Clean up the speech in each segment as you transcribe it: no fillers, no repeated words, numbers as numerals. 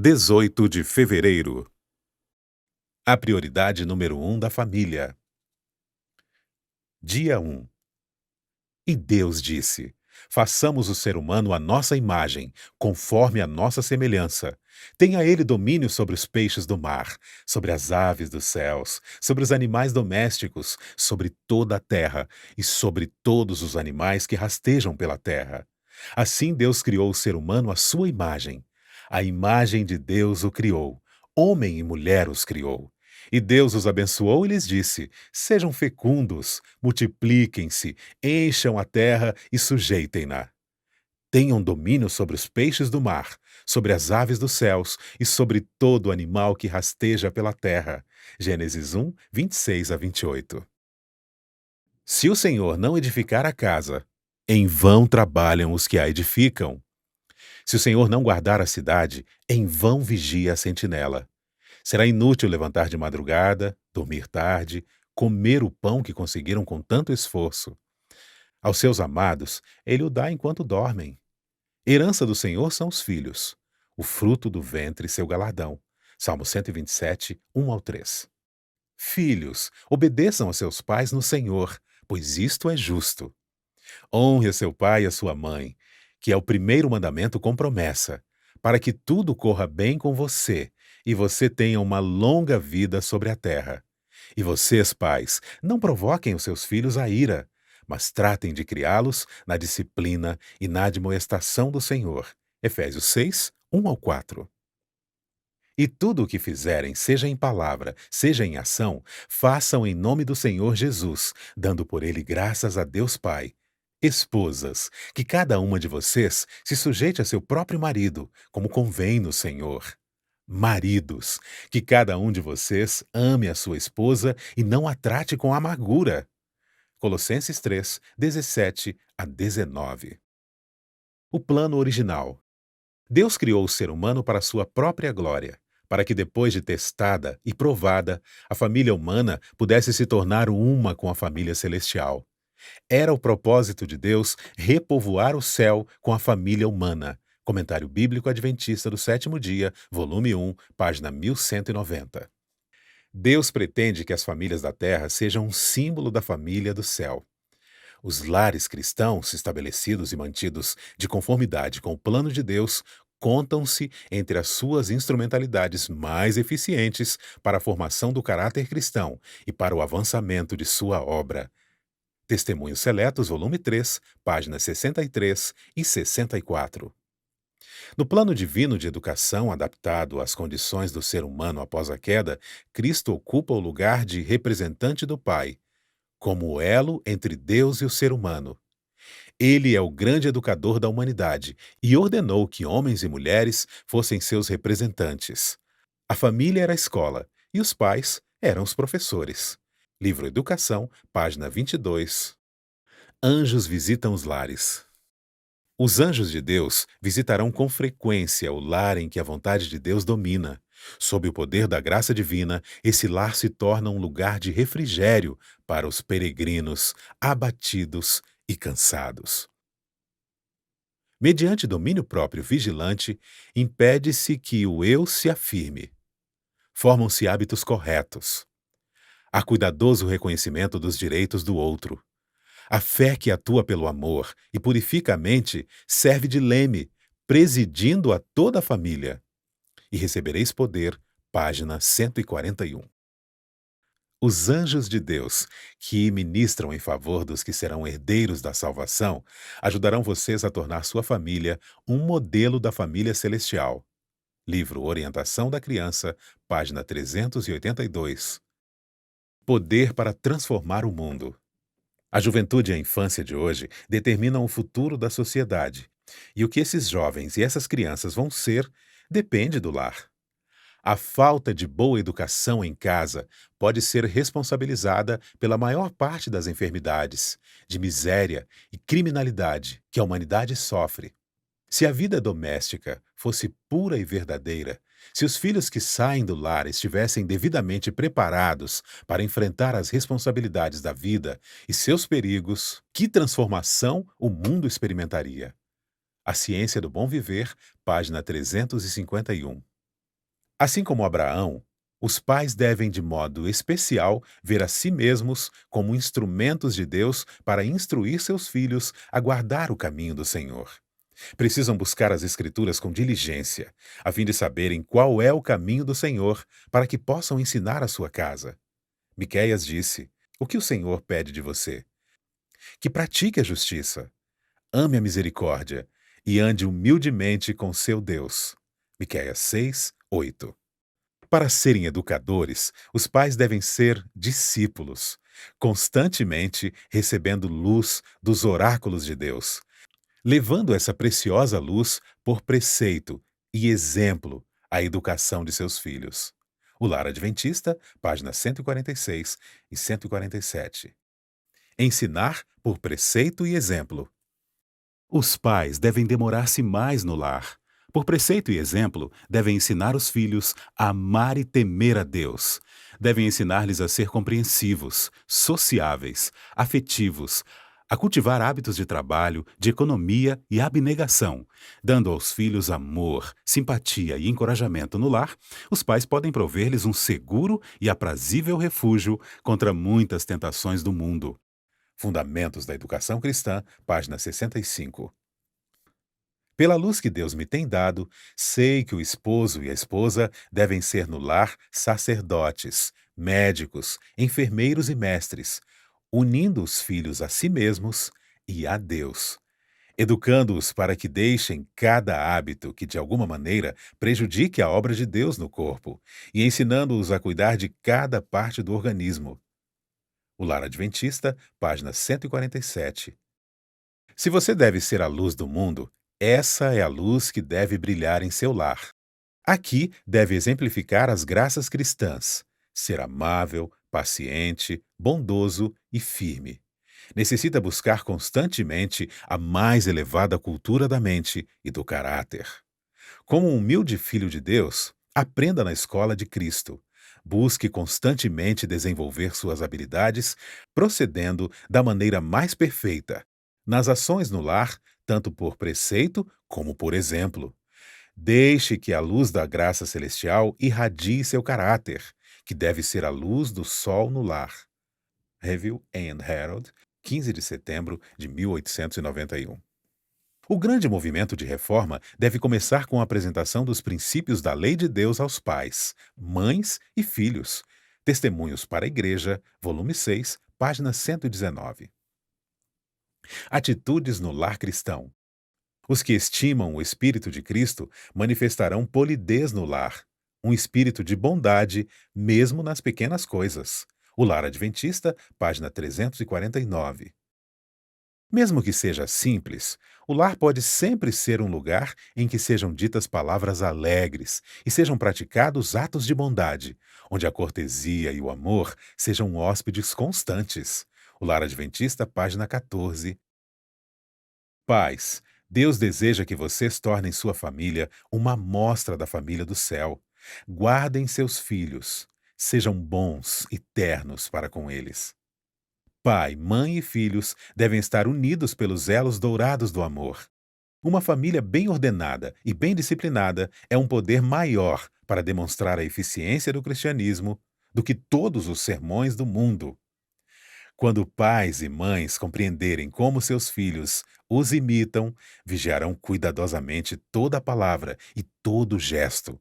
18 de fevereiro. A prioridade número 1 da família. Dia 1. E Deus disse: façamos o ser humano à nossa imagem, conforme a nossa semelhança. Tenha ele domínio sobre os peixes do mar, sobre as aves dos céus, sobre os animais domésticos, sobre toda a terra e sobre todos os animais que rastejam pela terra. Assim Deus criou o ser humano à sua imagem. A imagem de Deus o criou. Homem e mulher os criou. E Deus os abençoou e lhes disse: sejam fecundos, multipliquem-se, encham a terra e sujeitem-na. Tenham domínio sobre os peixes do mar, sobre as aves dos céus e sobre todo animal que rasteja pela terra. Gênesis 1, 26 a 28. Se o Senhor não edificar a casa, em vão trabalham os que a edificam. Se o Senhor não guardar a cidade, em vão vigia a sentinela. Será inútil levantar de madrugada, dormir tarde, comer o pão que conseguiram com tanto esforço. Aos seus amados, ele o dá enquanto dormem. Herança do Senhor são os filhos, o fruto do ventre seu galardão. Salmo 127, 1 ao 3. Filhos, obedeçam a seus pais no Senhor, pois isto é justo. Honre a seu pai e a sua mãe, que é o primeiro mandamento com promessa, para que tudo corra bem com você e você tenha uma longa vida sobre a terra. E vocês, pais, não provoquem os seus filhos à ira, mas tratem de criá-los na disciplina e na admoestação do Senhor. Efésios 6, 1 ao 4. E tudo o que fizerem, seja em palavra, seja em ação, façam em nome do Senhor Jesus, dando por ele graças a Deus Pai. Esposas, que cada uma de vocês se sujeite a seu próprio marido, como convém no Senhor. Maridos, que cada um de vocês ame a sua esposa e não a trate com amargura. Colossenses 3, 17 a 19. O plano original. Deus criou o ser humano para sua própria glória, para que depois de testada e provada, a família humana pudesse se tornar uma com a família celestial. Era o propósito de Deus repovoar o céu com a família humana. Comentário Bíblico Adventista do Sétimo Dia, volume 1, página 1190. Deus pretende que as famílias da terra sejam um símbolo da família do céu. Os lares cristãos, estabelecidos e mantidos de conformidade com o plano de Deus, contam-se entre as suas instrumentalidades mais eficientes para a formação do caráter cristão e para o avançamento de sua obra. Testemunhos Seletos, volume 3, páginas 63 e 64. No plano divino de educação adaptado às condições do ser humano após a queda, Cristo ocupa o lugar de representante do Pai, como o elo entre Deus e o ser humano. Ele é o grande educador da humanidade e ordenou que homens e mulheres fossem seus representantes. A família era a escola e os pais eram os professores. Livro Educação, página 22. Anjos visitam os lares. Os anjos de Deus visitarão com frequência o lar em que a vontade de Deus domina. Sob o poder da graça divina, esse lar se torna um lugar de refrigério para os peregrinos, abatidos e cansados. Mediante domínio próprio vigilante, impede-se que o eu se afirme. Formam-se hábitos corretos. Há cuidadoso reconhecimento dos direitos do outro. A fé que atua pelo amor e purifica a mente serve de leme, presidindo a toda a família. E recebereis poder, página 141. Os anjos de Deus, que ministram em favor dos que serão herdeiros da salvação, ajudarão vocês a tornar sua família um modelo da família celestial. Livro Orientação da Criança, página 382. Poder para transformar o mundo. A juventude e a infância de hoje determinam o futuro da sociedade, e o que esses jovens e essas crianças vão ser depende do lar. A falta de boa educação em casa pode ser responsabilizada pela maior parte das enfermidades, de miséria e criminalidade que a humanidade sofre. Se a vida doméstica fosse pura e verdadeira, se os filhos que saem do lar estivessem devidamente preparados para enfrentar as responsabilidades da vida e seus perigos, que transformação o mundo experimentaria? A Ciência do Bom Viver, página 351. Assim como Abraão, os pais devem, de modo especial, ver a si mesmos como instrumentos de Deus para instruir seus filhos a guardar o caminho do Senhor. Precisam buscar as Escrituras com diligência, a fim de saberem qual é o caminho do Senhor, para que possam ensinar a sua casa. Miqueias disse: O que o Senhor pede de você? Que pratique a justiça, ame a misericórdia e ande humildemente com seu Deus. Miqueias 6:8. Para serem educadores, os pais devem ser discípulos, constantemente recebendo luz dos oráculos de Deus, levando essa preciosa luz por preceito e exemplo à educação de seus filhos. O Lar Adventista, páginas 146 e 147. Ensinar por preceito e exemplo. Os pais devem demorar-se mais no lar. Por preceito e exemplo, devem ensinar os filhos a amar e temer a Deus. Devem ensinar-lhes a ser compreensivos, sociáveis, afetivos, a cultivar hábitos de trabalho, de economia e abnegação. Dando aos filhos amor, simpatia e encorajamento no lar, os pais podem prover-lhes um seguro e aprazível refúgio contra muitas tentações do mundo. Fundamentos da Educação Cristã, página 65. Pela luz que Deus me tem dado, sei que o esposo e a esposa devem ser no lar sacerdotes, médicos, enfermeiros e mestres, unindo os filhos a si mesmos e a Deus, educando-os para que deixem cada hábito que de alguma maneira prejudique a obra de Deus no corpo e ensinando-os a cuidar de cada parte do organismo. O Lar Adventista, página 147. Se você deve ser a luz do mundo, essa é a luz que deve brilhar em seu lar. Aqui deve exemplificar as graças cristãs, ser amável, paciente, bondoso e firme. Necessita buscar constantemente a mais elevada cultura da mente e do caráter. Como um humilde filho de Deus, aprenda na escola de Cristo. Busque constantemente desenvolver suas habilidades, procedendo da maneira mais perfeita, nas ações no lar, tanto por preceito como por exemplo. Deixe que a luz da graça celestial irradie seu caráter, que deve ser a luz do sol no lar. Review and Herald, 15 de setembro de 1891. O grande movimento de reforma deve começar com a apresentação dos princípios da lei de Deus aos pais, mães e filhos. Testemunhos para a Igreja, volume 6, página 119. Atitudes no lar cristão. Os que estimam o Espírito de Cristo manifestarão polidez no lar, um espírito de bondade, mesmo nas pequenas coisas. O Lar Adventista, página 349. Mesmo que seja simples, o lar pode sempre ser um lugar em que sejam ditas palavras alegres e sejam praticados atos de bondade, onde a cortesia e o amor sejam hóspedes constantes. O Lar Adventista, página 14. Pais, Deus deseja que vocês tornem sua família uma amostra da família do céu. Guardem seus filhos. Sejam bons e ternos para com eles. Pai, mãe e filhos devem estar unidos pelos elos dourados do amor. Uma família bem ordenada e bem disciplinada é um poder maior para demonstrar a eficiência do cristianismo do que todos os sermões do mundo. Quando pais e mães compreenderem como seus filhos os imitam, vigiarão cuidadosamente toda a palavra e todo gesto.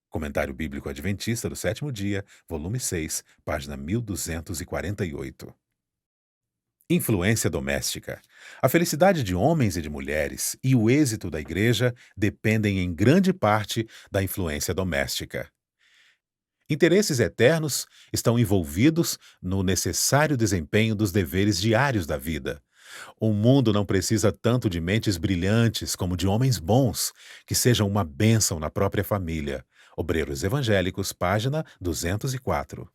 Comentário Bíblico Adventista do Sétimo Dia, volume 6, página 1248. Influência doméstica. A felicidade de homens e de mulheres e o êxito da igreja dependem em grande parte da influência doméstica. Interesses eternos estão envolvidos no necessário desempenho dos deveres diários da vida. O mundo não precisa tanto de mentes brilhantes como de homens bons, que sejam uma bênção na própria família. Obreiros Evangélicos, página 204.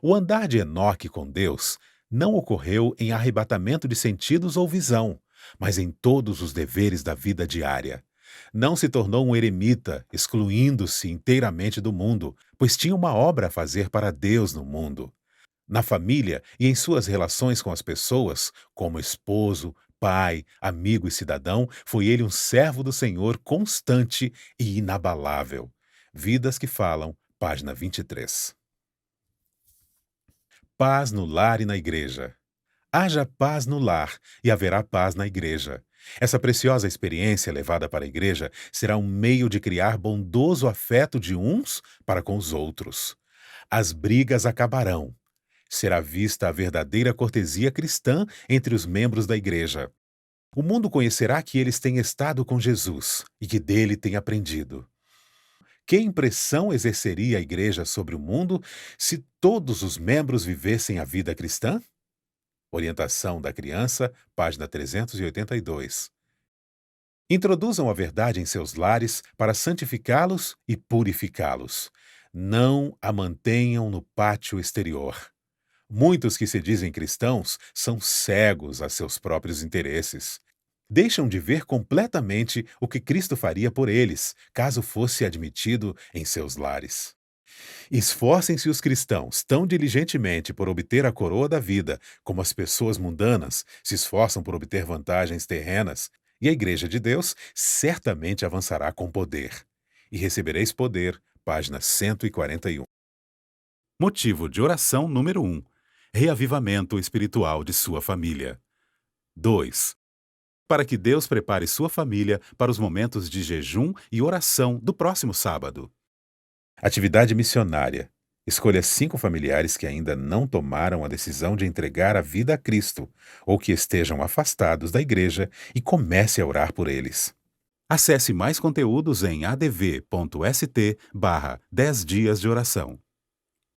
O andar de Enoque com Deus não ocorreu em arrebatamento de sentidos ou visão, mas em todos os deveres da vida diária. Não se tornou um eremita, excluindo-se inteiramente do mundo, pois tinha uma obra a fazer para Deus no mundo. Na família e em suas relações com as pessoas, como esposo, pai, amigo e cidadão, foi ele um servo do Senhor constante e inabalável. Vidas que Falam, página 23. Paz no lar e na igreja. Haja paz no lar e haverá paz na igreja. Essa preciosa experiência levada para a igreja será um meio de criar bondoso afeto de uns para com os outros. As brigas acabarão. Será vista a verdadeira cortesia cristã entre os membros da igreja. O mundo conhecerá que eles têm estado com Jesus e que dele têm aprendido. Que impressão exerceria a igreja sobre o mundo se todos os membros vivessem a vida cristã? Orientação da criança, página 382. Introduzam a verdade em seus lares para santificá-los e purificá-los. Não a mantenham no pátio exterior. Muitos que se dizem cristãos são cegos a seus próprios interesses. Deixam de ver completamente o que Cristo faria por eles, caso fosse admitido em seus lares. Esforcem-se os cristãos tão diligentemente por obter a coroa da vida, como as pessoas mundanas se esforçam por obter vantagens terrenas, e a Igreja de Deus certamente avançará com poder. E recebereis poder, página 141. Motivo de oração número 1. Reavivamento espiritual de sua família. 2. Para que Deus prepare sua família para os momentos de jejum e oração do próximo sábado. Atividade missionária. Escolha 5 familiares que ainda não tomaram a decisão de entregar a vida a Cristo ou que estejam afastados da igreja e comece a orar por eles. Acesse mais conteúdos em adv.st/10 dias de oração.